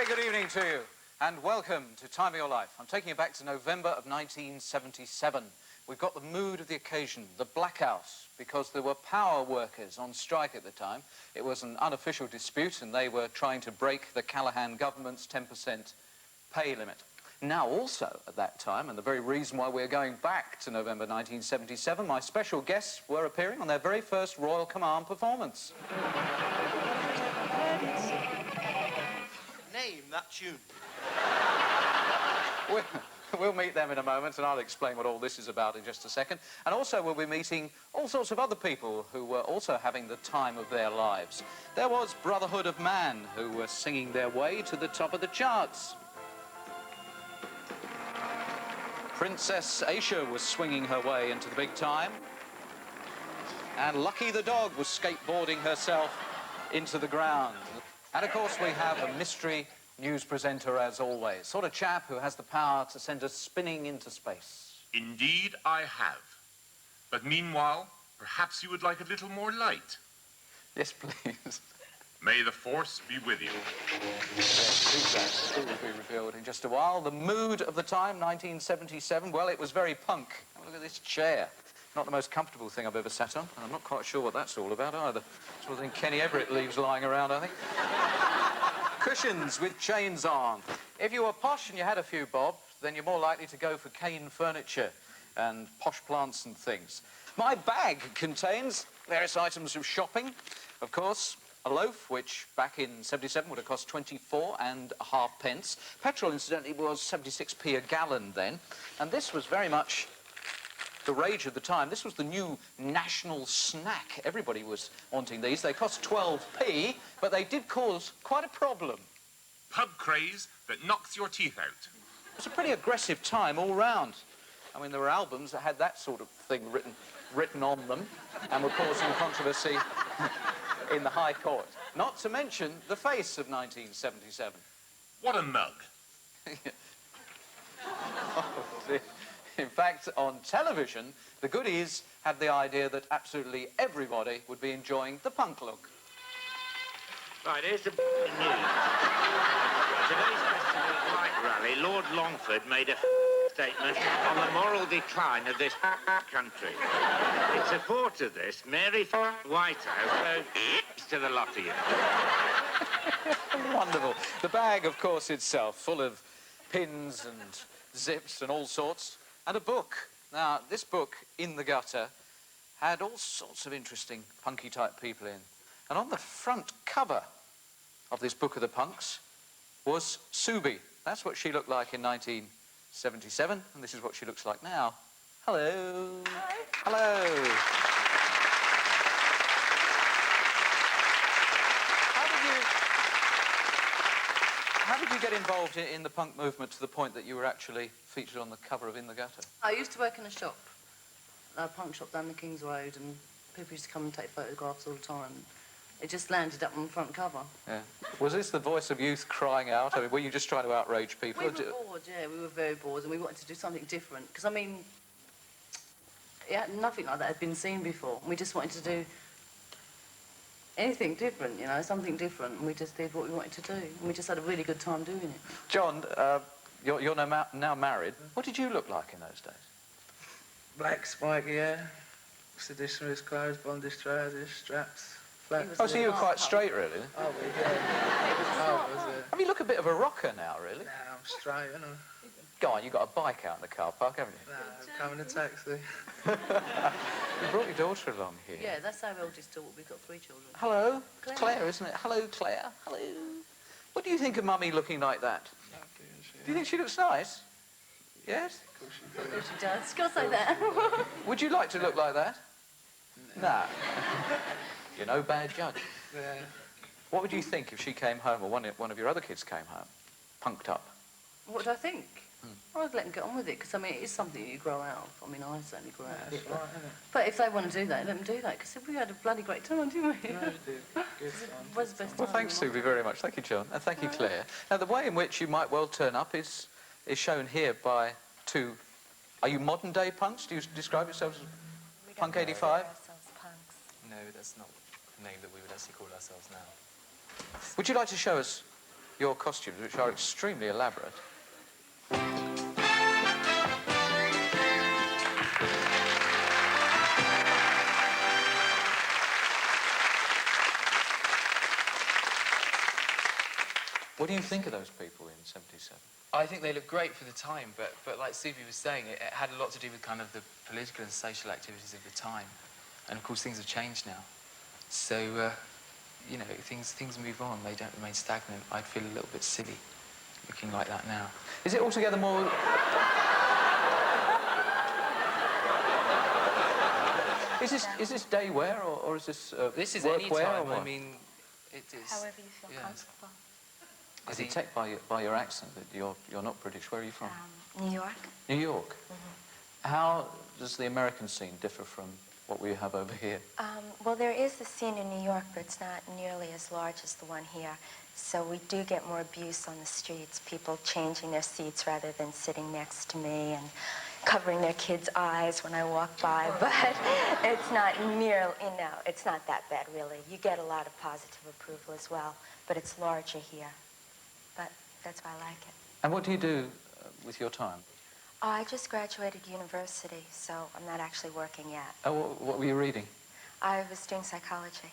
Very good evening to you, and welcome to Time of Your Life. I'm taking you back to November of 1977. We've got the mood of the occasion, the blackout, because there were power workers on strike at the time. It was an unofficial dispute, and they were trying to break the Callaghan government's 10% pay limit. Now, also at that time, and the very reason why we're going back to November 1977, my special guests were appearing on their very first Royal Command performance. Name that tune. We'll meet them in a moment, and I'll explain what all this is about in just a second. And also we'll be meeting all sorts of other people who were also having the time of their lives. There was Brotherhood of Man, who were singing their way to the top of the charts. Princess Aasha was swinging her way into the big time. And Lucky the dog was skateboarding herself into the ground. And of course we have a mystery news presenter as always. Sort of chap who has the power to send us spinning into space. Indeed I have. But meanwhile, perhaps you would like a little more light. Yes, please. May the force be with you. Yes, it will be revealed in just a while. The mood of the time, 1977, well, it was very punk. Oh, look at this chair. Not the most comfortable thing I've ever sat on, and I'm not quite sure what that's all about either. Sort of thing Kenny Everett leaves lying around, I think. Cushions with chains on. If you were posh and you had a few bob, then you're more likely to go for cane furniture and posh plants and things. My bag contains various items of shopping, of course. A loaf, which back in 77 would have cost 24.5 pence. Petrol, incidentally, was 76p a gallon then. And this was very much the rage of the time. This was the new national snack. Everybody was wanting these. They cost 12p, but they did cause quite a problem. Pub craze that knocks your teeth out. It was a pretty aggressive time all round. I mean, there were albums that had that sort of thing written on them and were causing controversy in the High Court. Not to mention the face of 1977. What a mug. Oh, dear. In fact, on television, the goodies had the idea that absolutely everybody would be enjoying the punk look. Right, here's the news. Today's Festival of Light rally, Lord Longford made a statement on the moral decline of this country. In support of this, Mary Whitehouse goes to the lot of you. Wonderful. The bag, of course, itself, full of pins and zips and all sorts, and a book. Now, this book, In the Gutter, had all sorts of interesting punky-type people in. And on the front cover of this book of the punks was Subi. That's what she looked like in 1977, and this is what she looks like now. Hello. Hi. Hello. How did you get involved in the punk movement to the point that you were actually featured on the cover of In the Gutter? I used to work in a shop, a punk shop down the King's Road, and people used to come and take photographs all the time. It just landed up on the front cover. Yeah. Was this the voice of youth crying out? I mean, were you just trying to outrage people? We were bored, yeah, we were very bored, and we wanted to do something different. Because, I mean, yeah, nothing like that had been seen before. We just wanted to do anything different, you know, something different, and we just did what we wanted to do. And we just had a really good time doing it. John, you're now married. What did you look like in those days? Black spiky hair, traditionalist clothes, bondage trousers, straps, flat. Oh, so you were quite straight, really? Oh, yeah. I mean, you look a bit of a rocker now, really. Nah, I'm straight, you know. Go on, you've got a bike out in the car park, haven't you? Nah, I'm coming in a taxi. You brought your daughter along here. Yeah, that's our eldest daughter. We've got 3 children. Hello. Claire. It's Claire, isn't it? Hello, Claire. Hello. What do you think of Mummy looking like that? Do you think she looks nice? Yes? Of course she does. She's got to say that. Would you like to look like that? No. You're no bad judge. Yeah. What would you think if she came home, or one of your other kids came home, punked up? What do I think? I'd let them get on with it, because, I mean, it is something you grow out of. I mean, I certainly grew out of it. But if they want to do that, let them do that, because we had a bloody great time, didn't we? No, we did. Good time. It was the best time. Well, thanks, Subi, very much. Thank you, John. And thank you, Claire. Now, the way in which you might well turn up is shown here by 2... Are you modern-day punks? Do you describe yourselves as Punk 85? No, that's not the name that we would actually call ourselves now. Would you like to show us your costumes, which are extremely elaborate. What do you think of those people in '77? I think they look great for the time, but like Subi was saying, it had a lot to do with kind of the political and social activities of the time. And of course, things have changed now. So, you know, things move on. They don't remain stagnant. I'd feel a little bit silly looking like that now. Is it altogether more... Is this day wear or is this This is work any wear? time. Or what? I mean, it is... However you feel yeah. comfortable. I detect by your accent that you're not British. Where are you from? New York. New York. How does the American scene differ from what we have over here? Well, there is a scene in New York, but it's not nearly as large as the one here. So we do get more abuse on the streets, people changing their seats rather than sitting next to me and covering their kids' eyes when I walk by. But it's not it's not that bad, really. You get a lot of positive approval as well, but it's larger here. But that's why I like it. And what do you do with your time? I just graduated university, so I'm not actually working yet. Oh, what were you reading? I was doing psychology.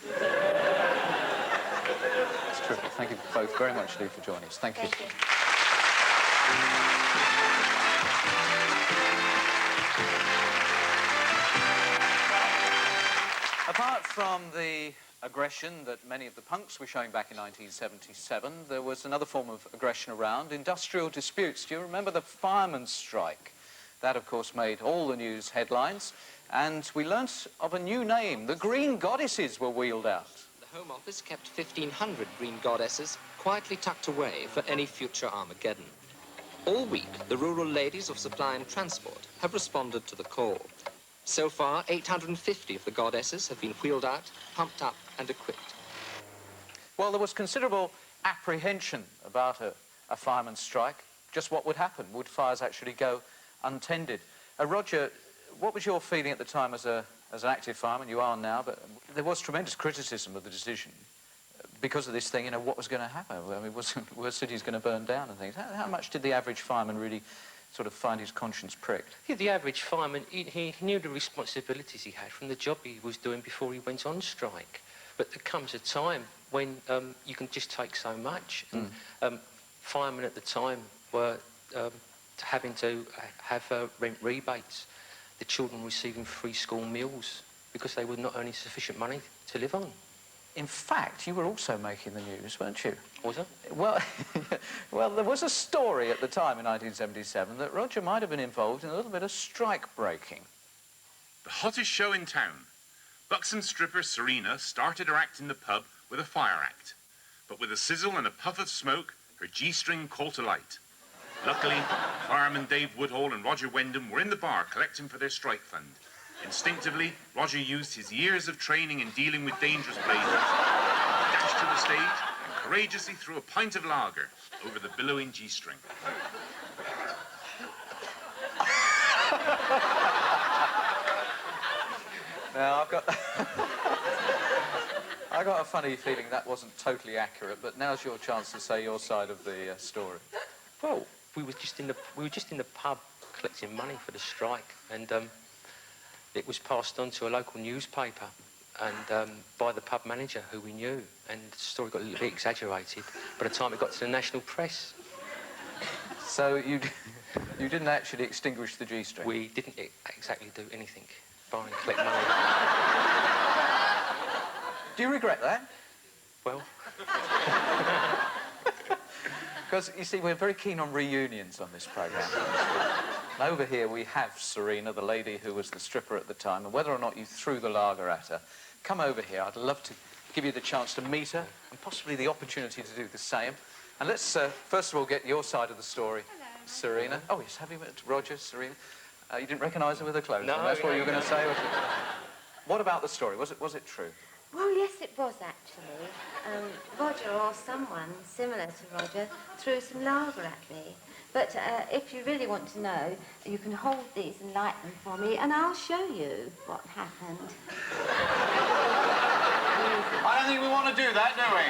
That's terrific. Thank you both very much indeed for joining us. Thank you. Thank you. Apart from the aggression that many of the punks were showing back in 1977, there was another form of aggression around, industrial disputes. Do you remember the Fireman strike? That, of course, made all the news headlines, and we learnt of a new name. The Green Goddesses were wheeled out. The Home Office kept 1,500 Green Goddesses quietly tucked away for any future Armageddon. All week, the rural ladies of Supply and Transport have responded to the call. So far, 850 of the goddesses have been wheeled out, pumped up and equipped. Well, there was considerable apprehension about a fireman strike. Just what would happen? Would fires actually go untended? Roger, what was your feeling at the time as an active fireman? You are now, but there was tremendous criticism of the decision because of this thing, you know, what was going to happen? I mean, were cities going to burn down and things? How much did the average fireman really sort of find his conscience pricked? Yeah, the average fireman, he knew the responsibilities he had from the job he was doing before he went on strike. But there comes a time when you can just take so much. And firemen at the time were having to have rent rebates, the children receiving free school meals because they were not earning sufficient money to live on. In fact, you were also making the news, weren't you? Was it? Well, well, there was a story at the time in 1977 that Roger might have been involved in a little bit of strike breaking. The hottest show in town. Buxom stripper Serena started her act in the pub with a fire act. But with a sizzle and a puff of smoke, her G-string caught alight. Luckily, fireman Dave Woodhall and Roger Wyndham were in the bar collecting for their strike fund. Instinctively, Roger used his years of training in dealing with dangerous blazes, dashed to the stage and courageously threw a pint of lager over the billowing G-string. Now, I got a funny feeling that wasn't totally accurate, but now's your chance to say your side of the story. Well, we were just in the pub collecting money for the strike, and it was passed on to a local newspaper and by the pub manager who we knew, and the story got a little bit exaggerated by the time it got to the national press. So you didn't actually extinguish the G-string? We didn't exactly do anything, bar and collect money. Do you regret that? Well, because, you see, we're very keen on reunions on this programme. And over here we have Serena, the lady who was the stripper at the time, and whether or not you threw the lager at her, come over here. I'd love to give you the chance to meet her and possibly the opportunity to do the same. And let's, first of all, get your side of the story. Hello. Serena. Oh, yes, have you met Roger, Serena? You didn't recognise her with her clothes? No. That's what you were going to say? Was it? What about the story? Was it true? Well, yes, it was actually. Roger, or someone similar to Roger, threw some lager at me. But if you really want to know, you can hold these and light them for me, and I'll show you what happened. I don't think we want to do that, do we?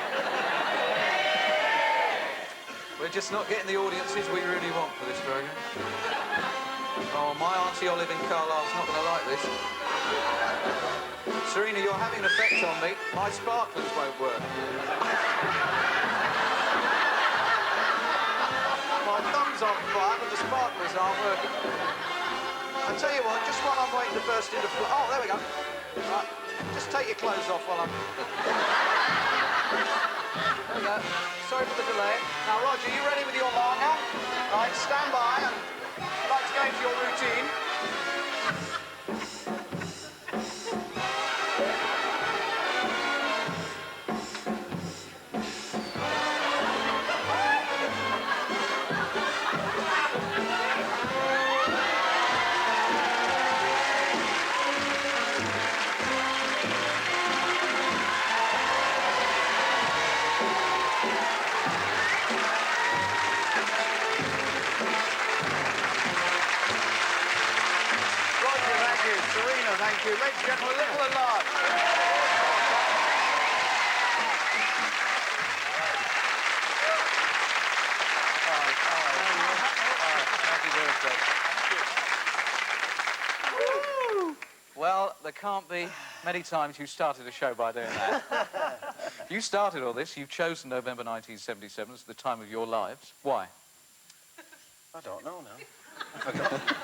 We're just not getting the audiences we really want for this program. Oh, my Auntie Olive in Carlisle's not going to like this. Serena, you're having an effect on me. My sparklers won't work. My thumb's on fire, but the sparklers aren't working. I'll tell you what, just while I'm waiting to burst into flow... Oh, there we go. Right, just take your clothes off while I'm... There we go. Sorry for the delay. Now, Roger, you ready with your lager? Right, stand by. I'd like to go into your routine. Thank you. Ladies and gentlemen, a little alive. Well, there can't be many times you started a show by doing that. You started all this. You've chosen November 1977 as the time of your lives. Why? I don't know now.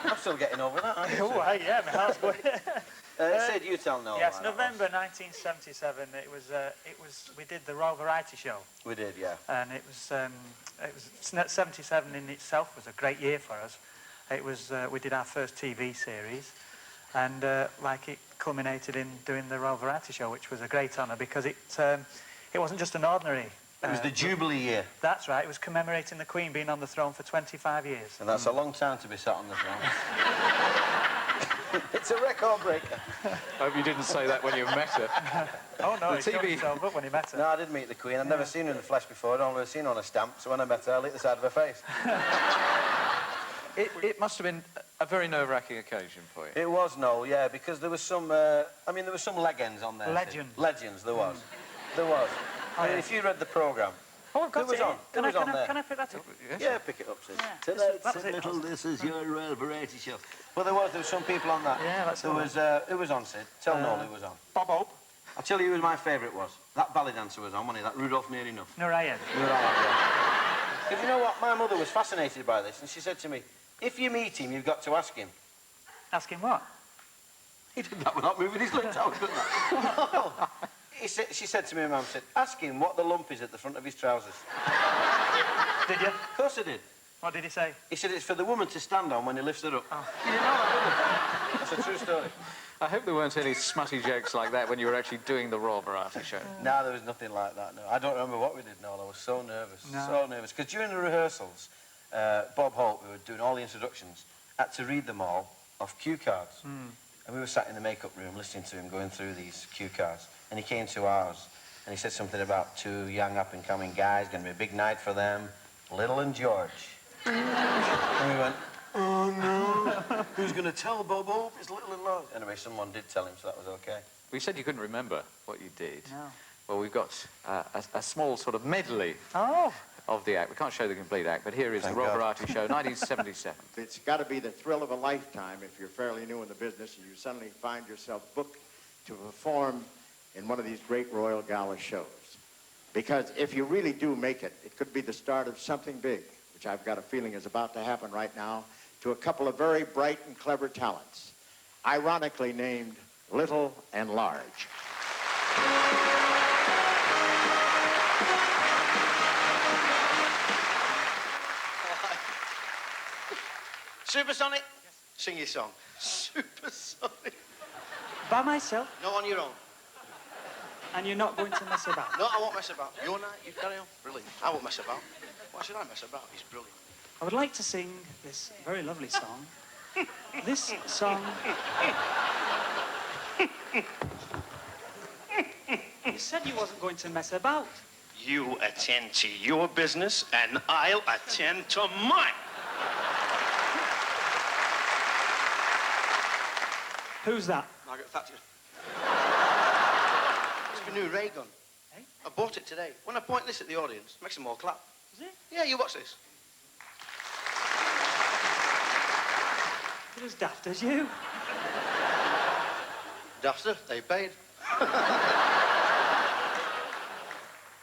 I'm still getting over that, aren't you? Oh, hey, yeah, my heart's going. Sid, you tell Noel. Yes, November 1977. It was. We did the Royal Variety Show. We did, yeah. And it was 77 in itself was a great year for us. It was. We did our first TV series, and it culminated in doing the Royal Variety Show, which was a great honour because it wasn't just an ordinary. It was the Jubilee year. That's right. It was commemorating the Queen being on the throne for 25 years. And that's a long time to be sat on the throne. It's a record breaker. I hope you didn't say that when you met her. Oh, no, he showed himself up when he met her. No, I did meet the Queen. I'd never seen her in the flesh before. I'd only seen her on a stamp, so when I met her, I licked the side of her face. It must have been a very nerve-wracking occasion for you. It was, Noel, yeah, because there was some... there were some legends on there. Legends. Legends, there was. There was. I mean, if you read the programme... Oh, I've got it. Can I pick that up? Yeah, pick it up, Sid. Yeah. Tonight's little, this is your Royal Variety Show. Well, there was some people on that. Yeah, that's there was. Who was on, Sid? Tell Noel who was on. Bob Hope. I'll tell you who my favourite was. That ballet dancer was on, wasn't he? That Rudolph Near Enough. Narayan. Because you know what? My mother was fascinated by this, and she said to me, if you meet him, you've got to ask him. Ask him what? He did that without moving his lips out, couldn't that? No. She said to me, Mum, said, ask him what the lump is at the front of his trousers. Did you? Of course I did. What did he say? He said it's for the woman to stand on when he lifts her up. Oh. You didn't know that, did you? That's a true story. I hope there weren't any smutty jokes like that when you were actually doing the Royal Variety Show. No, there was nothing like that, no. I don't remember what we did, Noel. I was so nervous, so nervous. Because during the rehearsals, Bob Holt, who were doing all the introductions, had to read them all off cue cards. And we were sat in the makeup room listening to him going through these cue cards. And he came to ours, and he said something about two young up-and-coming guys, going to be a big night for them, Little and George. And we went, oh, no. Who's going to tell Bob Hope it's Little and George? Anyway, someone did tell him, so that was OK. Well, you said you couldn't remember what you did. No. Well, we've got a small sort of medley of the act. We can't show the complete act, but here is the Royal Variety Show, 1977. It's got to be the thrill of a lifetime if you're fairly new in the business and you suddenly find yourself booked to perform in one of these great Royal Gala shows. Because if you really do make it, it could be the start of something big, which I've got a feeling is about to happen right now, to a couple of very bright and clever talents, ironically named Little and Large. Supersonic? Yes. Sing your song. Supersonic. By myself? No, on your own. And you're not going to mess about? No, I won't mess about. Your night, you carry on. Brilliant. I won't mess about. Why should I mess about? He's brilliant. I would like to sing this very lovely song. This song... You said you wasn't going to mess about. You attend to your business, and I'll attend to mine. Who's that? Margaret Thatcher. It's my new ray gun. Hey? I bought it today. When I point this at the audience, it makes them all clap. Is it? Yeah, you watch this. You're as daft as you. Duster, they paid.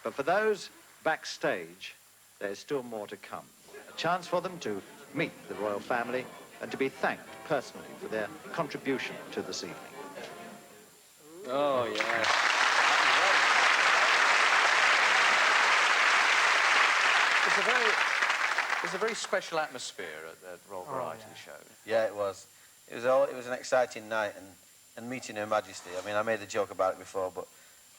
But for those backstage, there's still more to come. A chance for them to meet the royal family and to be thanked personally for their contribution to this evening. Oh, yes. There's a very special atmosphere at the Royal Variety Show. Yeah, it was. It was an exciting night, and meeting Her Majesty. I mean, I made the joke about it before, but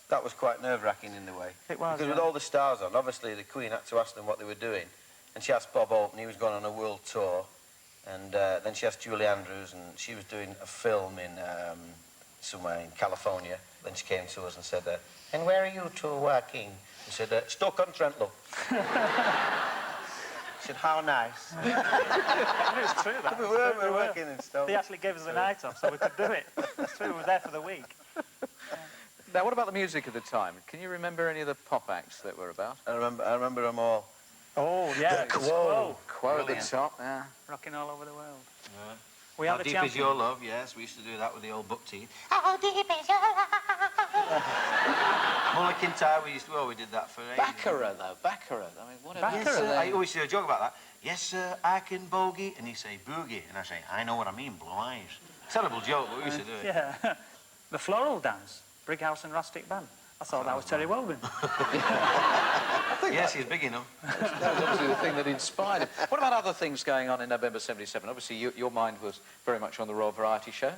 that was quite nerve-wracking in a way. It was, because with all the stars on, obviously the Queen had to ask them what they were doing, and she asked Bob Hope, and he was going on a world tour, and then she asked Julie Andrews, and she was doing a film in somewhere in California. Then she came to us and said, "And where are you two working?" We said, "Stoke-on-Trent, love." She said, "How nice." It's true, that. We were working in Stoke. They actually gave us a night off so we could do it. It's true, we were there for the week. Now, what about the music at the time? Can you remember any of the pop acts that were about? I remember them all. Oh, yeah. Quo at the top, yeah. Rocking all over the world. Yeah. We How had the deep champion. is your love? Yes, we used to do that with the old buck teeth. How deep is your love? Mullikintyre, we did that for ages. Baccarat, though. Baccarat. I mean, what a... Yes, sir. I always say a joke about that. Yes, sir, I can bogey. And he say boogie. And I say, I know what I mean, blue eyes. Terrible joke, but we used to do it. Yeah. The floral dance, Brighouse and Rustic Band. I thought that was Terry Wogan. Yes, he's big enough. That was obviously the thing that inspired him. What about other things going on in November 77? Obviously, your mind was very much on the Royal Variety Show.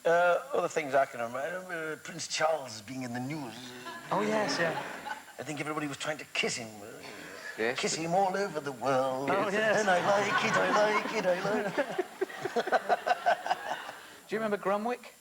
Other things I can remember. I remember Prince Charles being in the news. Oh, yes, yeah. I think everybody was trying to kiss him. Yes. Kiss him all over the world. Oh, yes. And I like it, I like it, I like it. Do you remember Grumwick?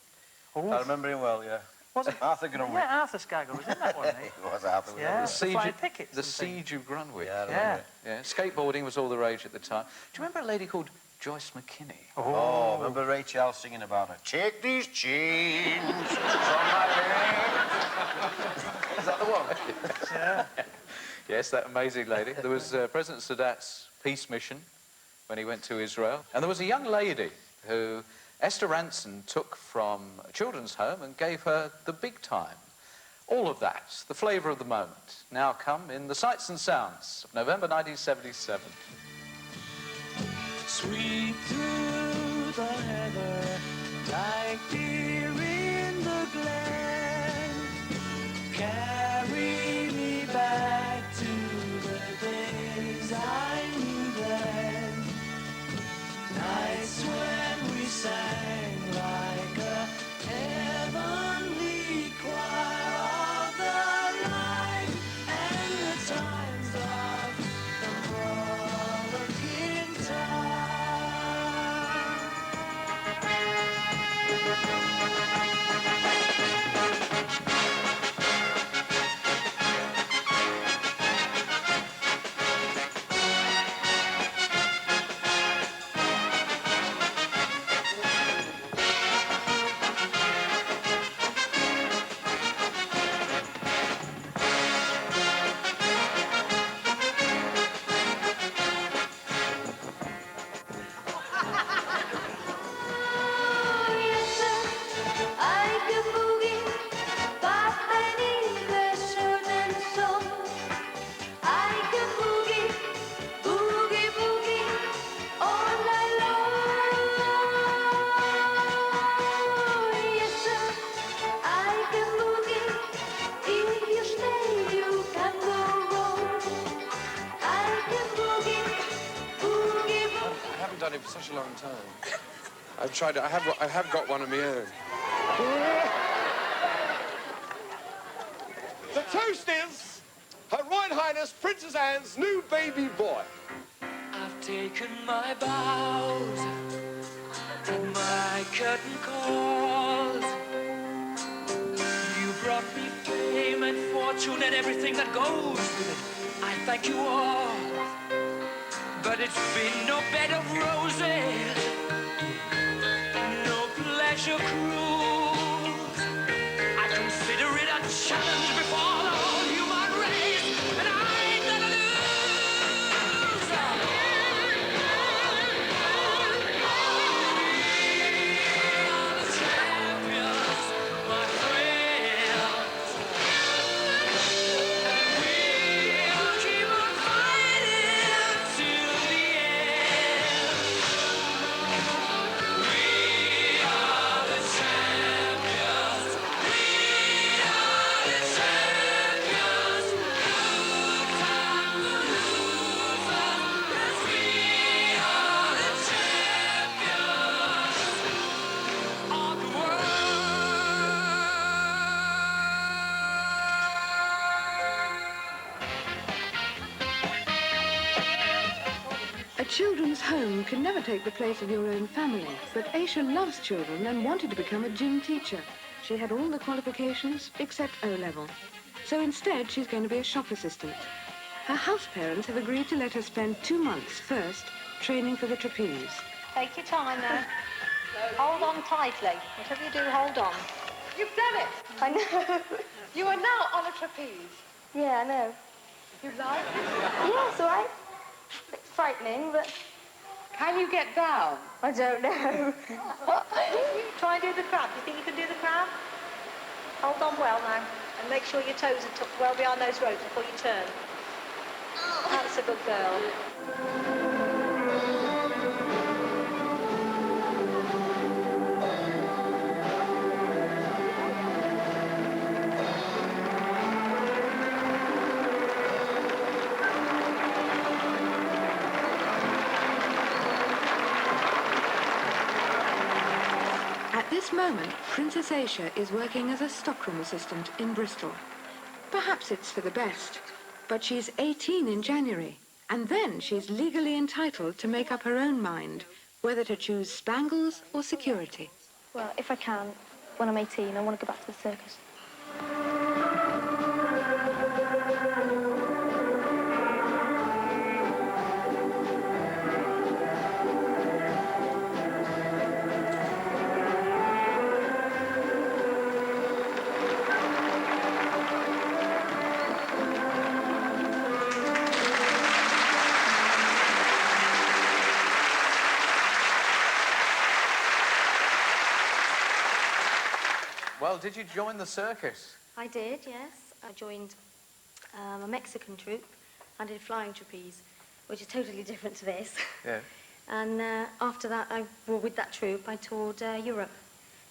Oh. I remember him well, yeah. Was it? Arthur Grumwick. Yeah, Arthur Scargill was in that one, eh? It was Arthur. Yeah, The siege, pickets the and things. siege of Grunwick. Yeah, I remember Yeah. it. Skateboarding was all the rage at the time. Do you remember a lady called Joyce McKinney? Oh, remember Ray Charles singing about her? Take these chains from my legs. Is that the one? Yeah. Yes, that amazing lady. There was President Sadat's peace mission when he went to Israel. And there was a young lady who Esther Ranson took from a children's home and gave her the big time. All of that, the flavour of the moment, now come in the sights and sounds of November 1977. Sweep through the heather like deer in the glen. Carry me back to the days I knew then. Nights when we sang like a heavenly choir of the light and the times of the frolicking time. Done it for such a long time. I've tried it. I have got one of my own. The toast is Her Royal Highness Princess Anne's new baby boy. I've taken my vows and my curtain calls. You brought me fame and fortune and everything that goes with it. I thank you all. But it's been no bed of roses, no pleasure cruise. I consider it a challenge before the whole human race, and I ain't gonna lose. children's home can never take the place of your own family, but Aasha loves children and wanted to become a gym teacher. She had all the qualifications except O-level. So instead, she's going to be a shop assistant. Her house parents have agreed to let her spend 2 months first training for the trapeze. Take your time now. Hold on tightly. Whatever you do, hold on. You've done it! I know. You are now on a trapeze. Yeah, I know. You like it? Yeah, it's all right. It's frightening, but... Can you get down? I don't know. Try and do the crab. You think you can do the crab? Hold on well now. And make sure your toes are tucked well behind those ropes before you turn. That's a good girl. At this moment, Princess Aasha is working as a stockroom assistant in Bristol. Perhaps it's for the best, but she's 18 in January, and then she's legally entitled to make up her own mind whether to choose spangles or security. Well, if I can, when I'm 18, I want to go back to the circus. Well, did you join the circus? I did, yes. I joined a Mexican troupe. I did flying trapeze, which is totally different to this. Yeah. And after that, with that troupe, I toured Europe.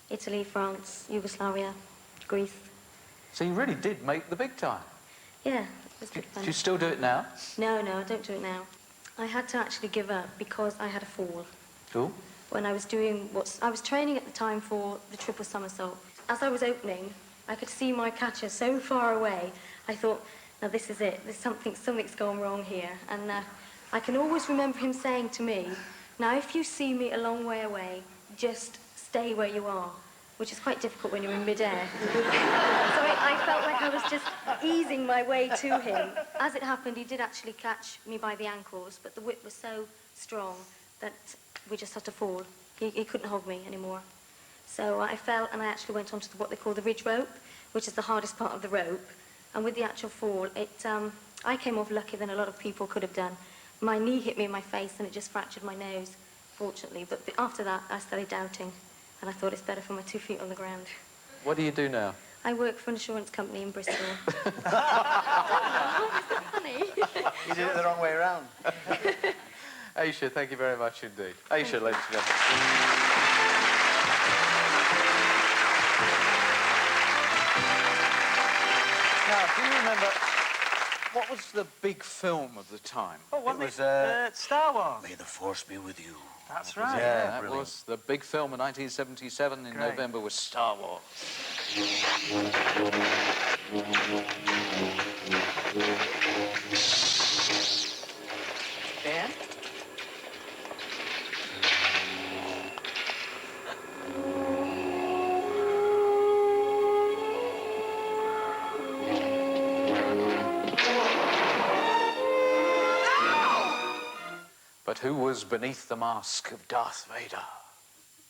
Italy, France, Yugoslavia, Greece. So you really did make the big time. Yeah, it was good fun. Do you still do it now? No, I don't do it now. I had to actually give up because I had a fall. Cool. When I was doing I was training at the time for the triple somersault. As I was opening, I could see my catcher so far away. I thought, now this is it. Something's gone wrong here. And I can always remember him saying to me, now if you see me a long way away, just stay where you are, which is quite difficult when you're in midair. So I felt like I was just easing my way to him. As it happened, he did actually catch me by the ankles, but the whip was so strong that we just had to fall. He couldn't hold me anymore. So I fell and I actually went onto what they call the ridge rope, which is the hardest part of the rope. And with the actual fall, I came off luckier than a lot of people could have done. My knee hit me in my face and it just fractured my nose, fortunately. But after that, I started doubting. And I thought it's better for my 2 feet on the ground. What do you do now? I work for an insurance company in Bristol. Isn't that funny? You did it the wrong way around. Aasha, thank you very much indeed. Aasha, ladies and gentlemen. Now, do you remember, what was the big film of the time? Oh, wasn't it? Star Wars. May the Force be with you. That's right. Yeah, that was the big film in 1977 in November was Star Wars. Dan? But who was beneath the mask of Darth Vader?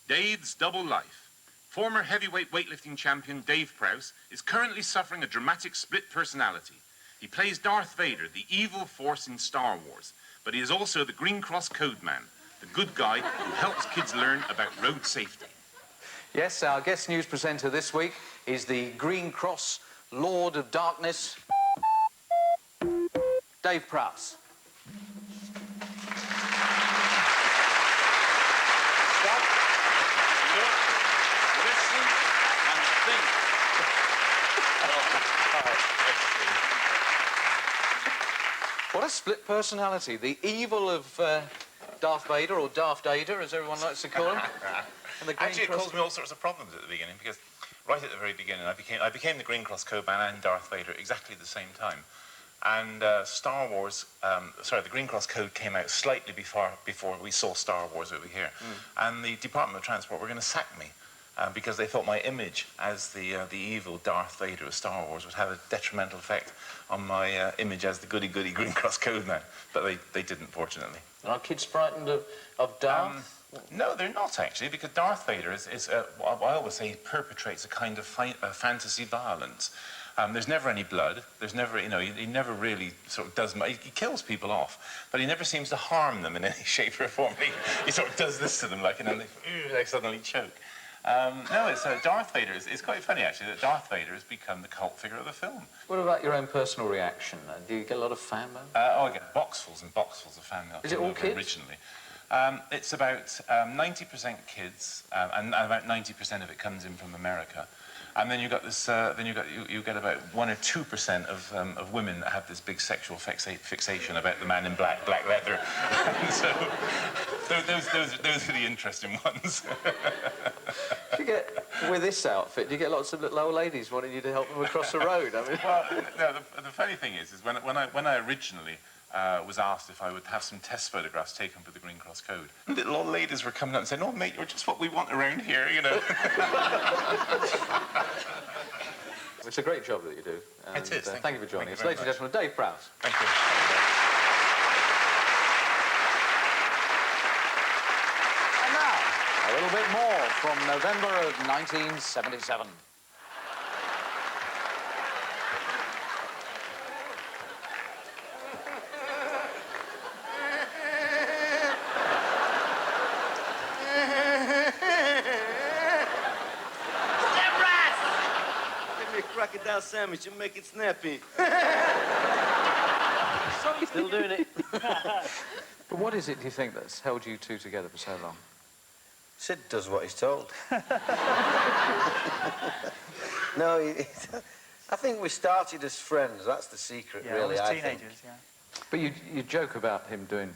Dave's double life. Former heavyweight weightlifting champion Dave Prowse is currently suffering a dramatic split personality. He plays Darth Vader, the evil force in Star Wars, but he is also the Green Cross Code Man, the good guy who helps kids learn about road safety. Yes, our guest news presenter this week is the Green Cross Lord of Darkness, Dave Prowse. What a split personality. The evil of Darth Vader, or Darth Vader, as everyone likes to call him. And the Green Actually, it Cross... caused me all sorts of problems at the beginning, because right at the very beginning, I became the Green Cross Code Man and Darth Vader exactly at the same time. And Star Wars, the Green Cross Code came out slightly before we saw Star Wars over here. And the Department of Transport were going to sack me because they thought my image as the evil Darth Vader of Star Wars would have a detrimental effect on my image as the goody-goody Green Cross Code man. But they didn't, fortunately. Are kids frightened of Darth? No, they're not, actually, because Darth Vader is I always say, he perpetrates a kind of fantasy violence. There's never any blood. There's never, you know, he never really sort of does much. He kills people off, but he never seems to harm them in any shape or form. He sort of does this to them, like, and then they suddenly choke. No, it's Darth Vader. It's quite funny, actually, that Darth Vader has become the cult figure of the film. What about your own personal reaction? Do you get a lot of fan mail? I get boxfuls and boxfuls of fan mail. Is it all kids? Originally. It's about 90% kids, and about 90% of it comes in from America. And then you got this. Then you get about 1 or 2% of women that have this big sexual fixation about the man in black leather. So those are the interesting ones. Do you get, with this outfit, do you get lots of little old ladies wanting you to help them across the road? I mean, well, no, the funny thing is when I originally was asked if I would have some test photographs taken for the Green Cross Code, little old ladies were coming up and saying, "Oh, mate, you're just what we want around here," you know. It's a great job that you do. And, it is. Thank you for joining us. Ladies and gentlemen, Dave Prowse. Thank you. And now, a little bit more from November of 1977. Crocodile sandwich and make it snappy. Still doing it. But what is it, do you think, that's held you two together for so long? Sid does what he's told. No, I think we started as friends. That's the secret, really, as I teenagers, think. yeah. But you joke about him doing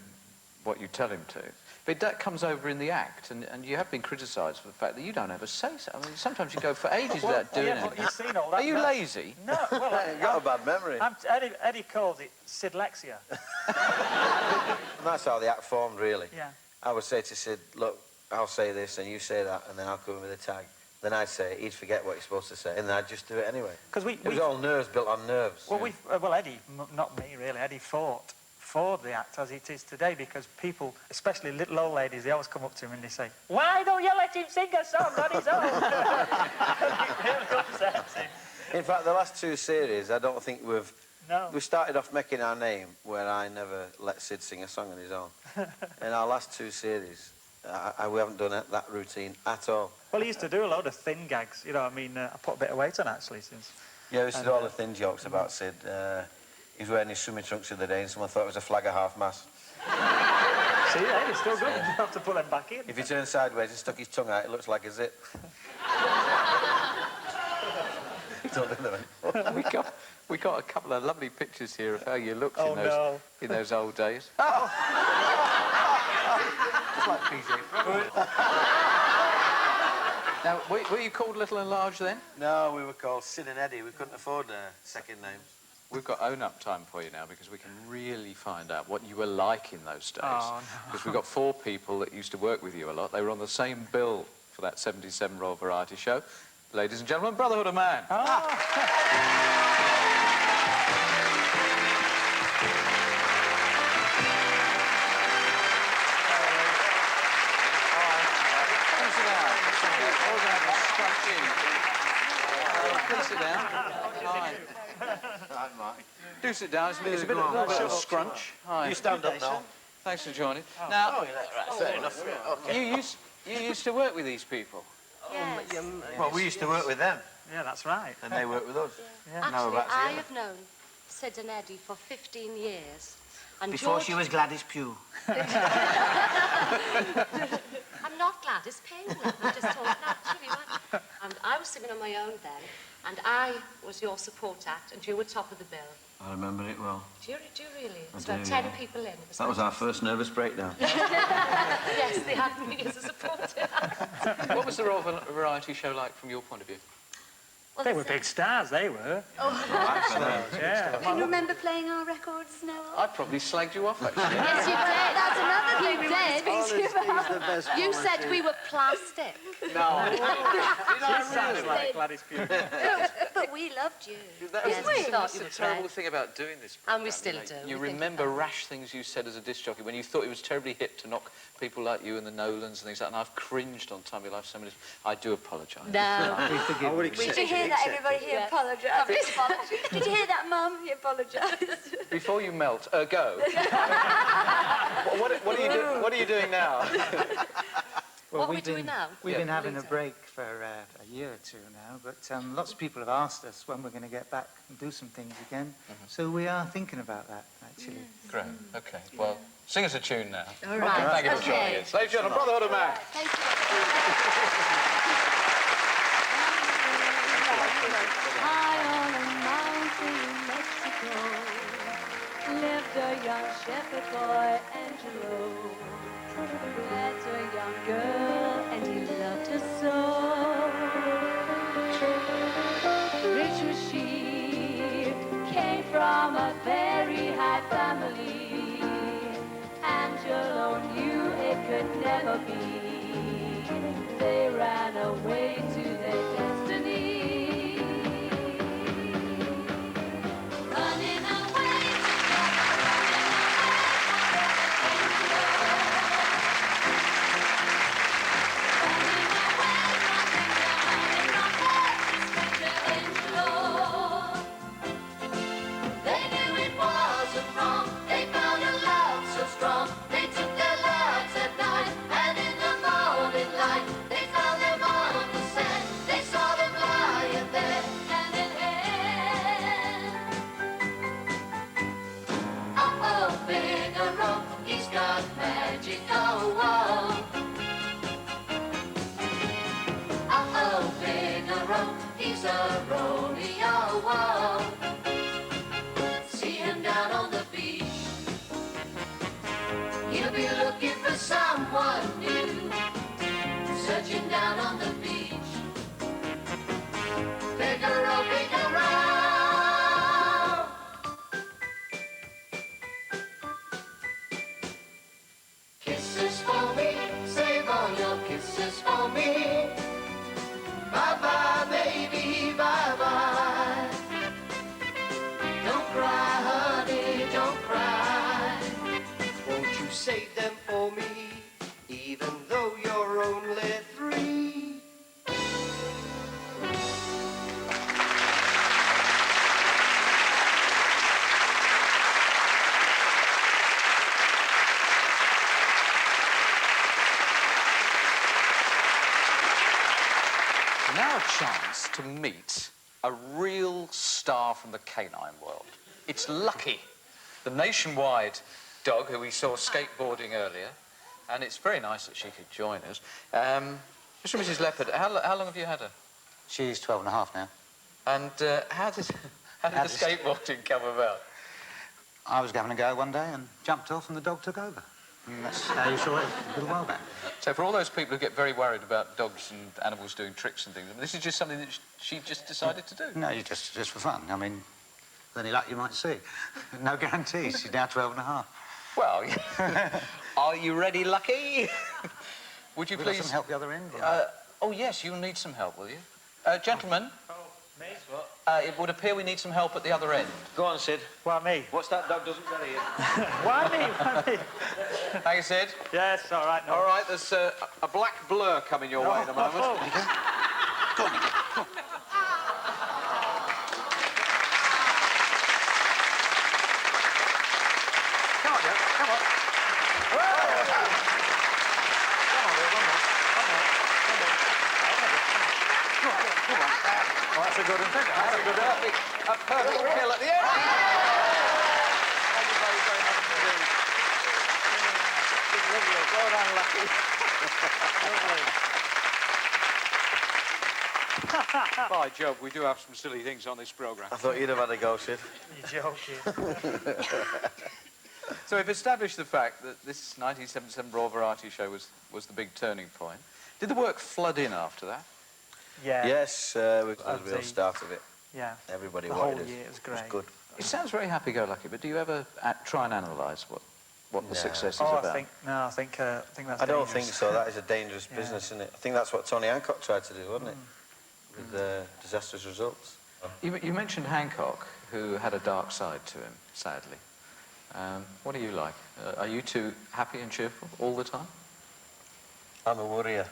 what you tell him to. But that comes over in the act, and you have been criticised for the fact that you don't ever say so. I mean, sometimes you go for ages without doing yeah, it. You've seen all that. Are you lazy? No, well, You've got a bad memory. Eddie calls it Sidlexia. And that's how the act formed, really. Yeah. I would say to Sid, look, I'll say this and you say that, and then I'll come in with a tag. Then I'd say it, he'd forget what he's supposed to say, and then I'd just do it anyway. Because it was all nerves built on nerves. Well, well, Eddie, not me, really. Eddie fought for the act as it is today, because people, especially little old ladies, they always come up to him and they say, "Why don't you let him sing a song on his own?" It really upsets him. In fact, the last two series, I don't think we've... No. We started off making our name where I never let Sid sing a song on his own. In our last two series, we haven't done that routine at all. Well, he used to do a lot of thin gags, you know. I mean, I put a bit of weight on, actually, since... Yeah, we used to do all the thin jokes about Sid. He was wearing his swimming trunks the other day and someone thought it was a flag of half-mast. See, yeah, it's still good. You have to put them back in. If he turned sideways and stuck his tongue out, it looks like a zip. Don't do that. we got a couple of lovely pictures here of how you looked in those old days. Just like PJ. Now, were you called Little and Large then? No, we were called Sid and Eddie. We couldn't afford second names. We've got own-up time for you now, because we can really find out what you were like in those days. Oh, no. Because we've got 4 people that used to work with you a lot. They were on the same bill for that 77 Royal Variety Show. Ladies and gentlemen, Brotherhood of Man. Please sit down. Hi. Do sit down. It's a bit of a scrunch. Hi. You stand up now. Thanks for joining. Now, right, fair enough. Okay. you used to work with these people. Yes. Well, we used to work with them. Yeah, that's right. And they worked with us. Yeah. Actually, I have known Sid and Eddie for 15 years. And Before George... she was Gladys Pugh. I'm not Gladys Payne. We just talked naturally. And I was singing on my own then, and I was your support act, and you were top of the bill. I remember it well. Do you really? I It's about do, 10 yeah. people in. That was our first nervous breakdown. Yes, they had me as a support act. What was the Royal Variety Show like from your point of view? They were big stars, they were. Oh. Yeah. Can you remember playing our records, Noel? I probably slagged you off, actually. Yes, you did. That's another thing we want to speak to you Honesty's the about. best You said volunteer. we were plastic. No. She sounded like Gladys Pugh. But we loved you. Yes, we thought that's you the were terrible great. thing about doing this And we programme, still do. You We think remember rash things you said as a disc jockey when you thought it was terribly hip to knock people like you and the Nolans and things like that, and I've cringed on Time of Your Life so many. I do apologise. No. Did you hear that? Everybody here apologised. Did you hear that, Mum? He apologised. Before you melt, go. What are you doing now? What are we doing now? We've been having a break for a year or two now, but lots of people have asked us when we're going to get back and do some things again. So we are thinking about that, actually. Great. OK. Well, sing us a tune now. All right. Thank you for joining us. Ladies and gentlemen, Brotherhood of Man. Thank you. High on a mountain in Mexico lived a young shepherd boy, Angelo. Met a young girl and he loved her so. Rich was she, came from a very high family. Angelo knew it could never be. They ran away to their destiny. Running away They knew it wasn't wrong. They found a love so strong. They took their lives at night, and in the morning light, they found them on the sand. They saw them lying there, hand in hand. Uh-oh, Figaro, he's got magic, oh, oh. Uh-oh, Figaro, he's a Romeo, oh. See him down on the beach. He'll be looking for someone new. Searching down on the beach. Figaro, Figaro. Kisses for me, save all your kisses for me. Bye-bye, baby, bye-bye. Don't cry, honey, don't cry. Won't you save them for me, even though you're only 3? Now a chance to meet a real star from the canine world. It's Lucky, the nationwide dog who we saw skateboarding earlier, and it's very nice that she could join us. Mr. and Mrs. Leopard, how long have you had her? She's 12 and a half now. And how did the skateboarding come about? I was having a go one day and jumped off and the dog took over. And that's how you saw it a little while back. So for all those people who get very worried about dogs and animals doing tricks and things, this is just something that she just decided to do? No, just for fun. I mean, any luck you might see. No guarantees. She's now 12 and a half. Well, are you ready, Lucky? Would you Will please... some help the other end? Oh, yes, you'll need some help, will you? Gentlemen? Me? What? It would appear we need some help at the other end. Go on, Sid. Why me? What's that dog doesn't get here? Why me? Why me? Thank you, Sid. Yes, all right. No. All right, there's a black blur coming your way in a moment. Go on, go on. Come on, Joe. Come on. Come on, Bill. One more. Come on. Oh, that's a good one. That's a good one. A perfect kill at the end. Thank you very, very much indeed. It's lovely. Well done, Lucky. By Job, we do have some silly things on this programme. I thought you'd have had a go, Sid. You're joking. So we've established the fact that this 1977 Royal Variety Show was the big turning point. Did the work flood in after that? Yeah. Yes, we got Of the real the- start of it. Yeah. Everybody The wanted whole it. year, it was It was great. good. It sounds very happy-go-lucky, but do you ever try and analyse what the No. success is Oh, about? I think that's I don't dangerous. think so. That is a dangerous Yeah. business, isn't it? I think that's what Tony Hancock tried to do, wasn't it? With disastrous results. You mentioned Hancock, who had a dark side to him, sadly. What are you like? Are you two happy and cheerful all the time? I'm a worrier.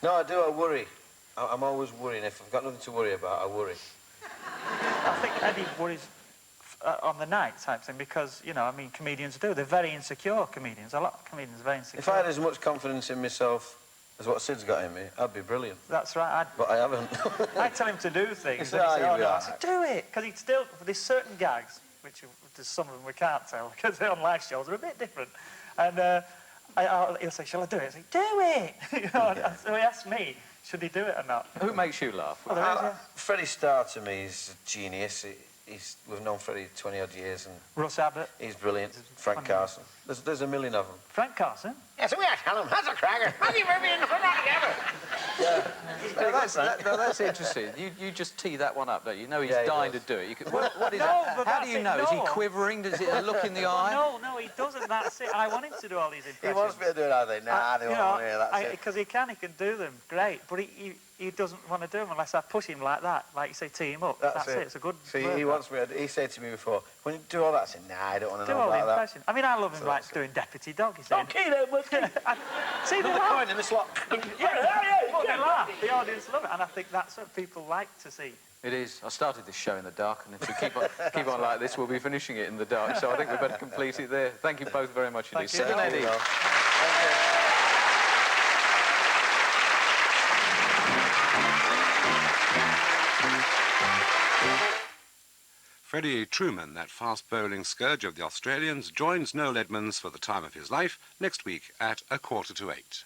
No, I do. I worry. I'm always worrying. If I've got nothing to worry about, I worry. I think Eddie worries on the night type thing because, you know, I mean, comedians do. They're very insecure comedians. A lot of comedians are very insecure. If I had as much confidence in myself as what Sid's got in me, I'd be brilliant. That's right. But I haven't. I tell him to do things. It's And he all said, right, oh, you'll be no. I all said, do it. Because he's still, there's certain gags, which there's some of them we can't tell because they're on live shows, are a bit different. And he'll say, shall I do it? I say, do it. You know, and so he asked me, should he do it or not? Who makes you laugh? Well, there is, yeah. Freddie Starr, to me, is a genius. We've known Freddie 20-odd years, and Russ Abbott. he's brilliant. Frank Carson. There's a million of them. Frank Carson? Yes, we are telling him. That's a cracker. Maggie Murphy in the front row together. That's interesting. You just tee that one up, don't you? You know he's Yeah, he dying does. to do it. What is No, that? but How that's do you it, know? Is he no. quivering? Does it a look in the eye? No, he doesn't. That's it. I want him to do all these He impressions. wants me to do it, I think. Nah, they won't want to hear that. Because he can do them, great. But he doesn't want to do them unless I push him like that. Like you say, tee him up. That's it. It's a good See, word, he that. wants me. He said to me before, when you do all that, I said, nah, I don't want to Do know all the about that. impressions. I mean, I love him So like that's doing Deputy Dog. He said, Okay, then, what's See, they Another laugh. coin in the slot. Yeah, but they laugh. The audience love it, and I think that's what people like to see. It is. I started this show in the dark, and if we keep on like this, we'll be finishing it in the dark. So I think we better complete it there. Thank you both very much indeed. Thank you. Sid and Eddie. Freddie Truman, that fast-bowling scourge of the Australians, joins Noel Edmonds for the time of his life next week at 7:45.